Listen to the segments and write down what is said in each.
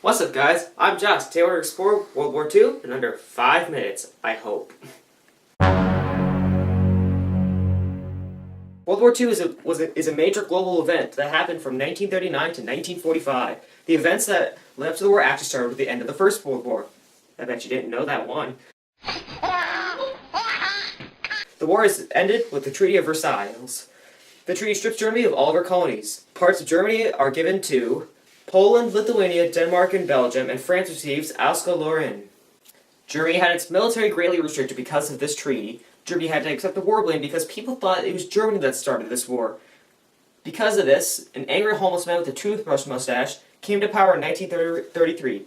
What's up, guys? I'm Josh. Today we're going to explore World War II in under 5 minutes, I hope. World War II is a major global event that happened from 1939 to 1945. The events that led up to the war actually started with the end of the First World War. I bet you didn't know that one. The war is ended with the Treaty of Versailles. The treaty strips Germany of all of her colonies. Parts of Germany are given to Poland, Lithuania, Denmark, and Belgium, and France receives Alsace-Lorraine. Germany had its military greatly restricted because of this treaty. Germany had to accept the war blame because people thought it was Germany that started this war. Because of this, an angry homeless man with a toothbrush mustache came to power in 1933.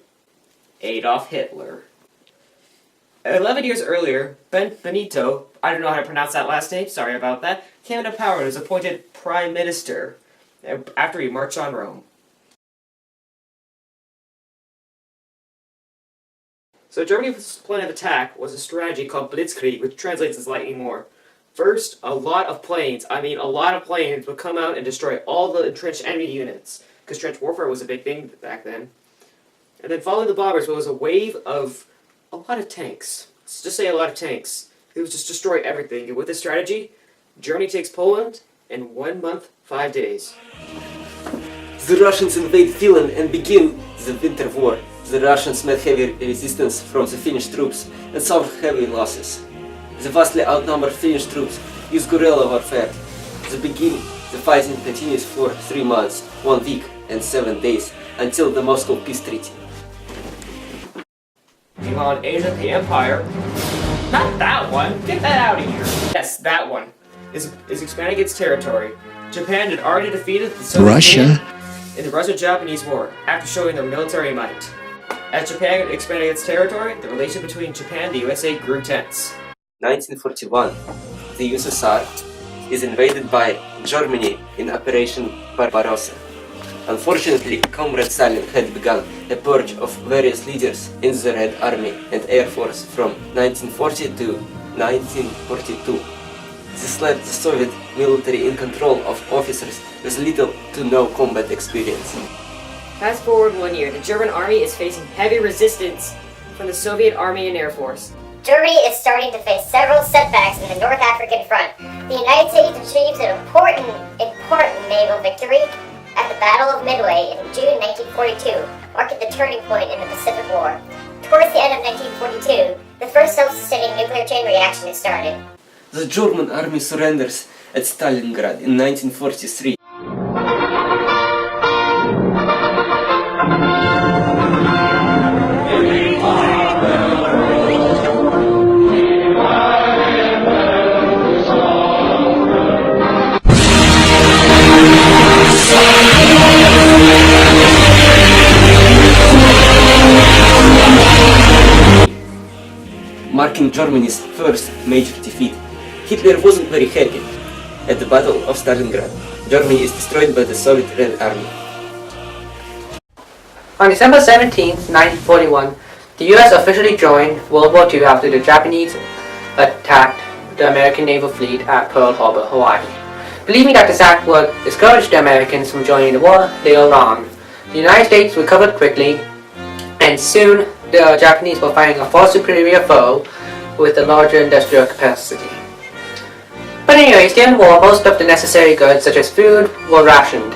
Adolf Hitler. 11 years earlier, Benito, I don't know how to pronounce that last name, sorry about that, came to power and was appointed Prime Minister after he marched on Rome. So Germany's plan of attack was a strategy called Blitzkrieg, which translates as lightning war. First, a lot of planes would come out and destroy all the entrenched enemy units, because trench warfare was a big thing back then. And then following the bombers was a wave of a lot of tanks. Let's just say a lot of tanks. It would just destroy everything. And with this strategy, Germany takes Poland in 1 month, 5 days. The Russians invade Finland and begin the Winter War. The Russians met heavy resistance from the Finnish troops and suffered heavy losses. The vastly outnumbered Finnish troops used guerrilla warfare. The fighting continues for 3 months, 1 week and 7 days until the Moscow Peace Treaty. Meanwhile in Asia, the Empire, not that one, get that out of here. Yes, that one, is expanding its territory. Japan had already defeated the Soviet Union in the Russo-Japanese War after showing their military might. As Japan expanded its territory, the relationship between Japan and the USA grew tense. 1941, the USSR is invaded by Germany in Operation Barbarossa. Unfortunately, Comrade Stalin had begun a purge of various leaders in the Red Army and Air Force from 1940 to 1942. This left the Soviet military in control of officers with little to no combat experience. Fast forward 1 year, the German army is facing heavy resistance from the Soviet Army and Air Force. Germany is starting to face several setbacks in the North African front. The United States achieves an important naval victory at the Battle of Midway in June 1942, marking the turning point in the Pacific War. Towards the end of 1942, the first self-sustaining nuclear chain reaction is started. The German army surrenders at Stalingrad in 1943. Marking Germany's first major defeat. Hitler wasn't very happy. At the Battle of Stalingrad, Germany is destroyed by the Soviet Red Army. On December 17, 1941, the US officially joined World War II after the Japanese attacked the American naval fleet at Pearl Harbor, Hawaii. Believing that this act would discourage the Americans from joining the war, they were wrong. The United States recovered quickly, and soon the Japanese were fighting a far superior foe with a larger industrial capacity. But anyways, during the war, most of the necessary goods, such as food, were rationed.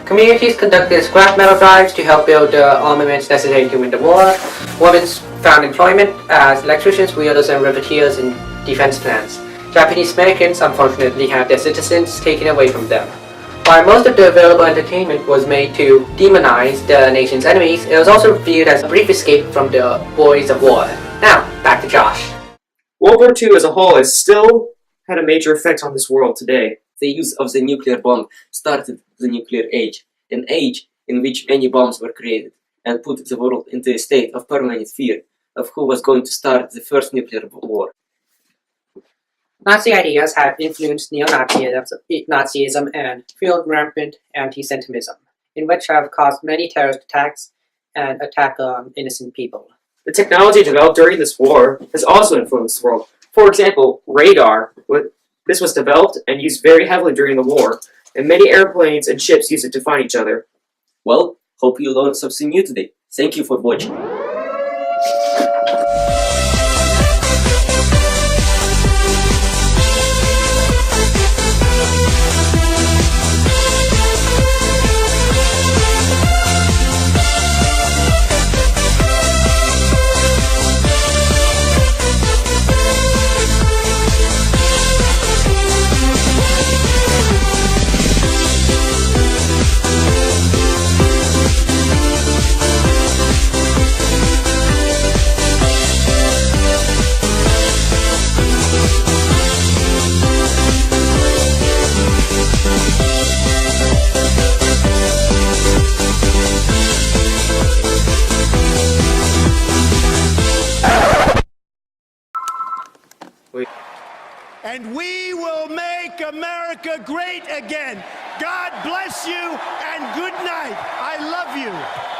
Communities conducted scrap metal drives to help build the armaments necessary to win the war. Women found employment as electricians, welders, and riveters in defense plants. Japanese Americans, unfortunately, had their citizens taken away from them. While most of the available entertainment was made to demonize the nation's enemies, it was also viewed as a brief escape from the worries of war. Now, back to Josh. World War II as a whole has still had a major effect on this world today. The use of the nuclear bomb started the nuclear age, an age in which many bombs were created and put the world into a state of permanent fear of who was going to start the first nuclear war. Nazi ideas have influenced neo-Nazism and fueled rampant anti-Semitism, in which have caused many terrorist attacks and attack on innocent people. The technology developed during this war has also influenced the world. For example, radar. This was developed and used very heavily during the war, and many airplanes and ships use it to find each other. Well, hope you learned something new today. Thank you for watching. And we will make America great again. God bless you and good night. I love you.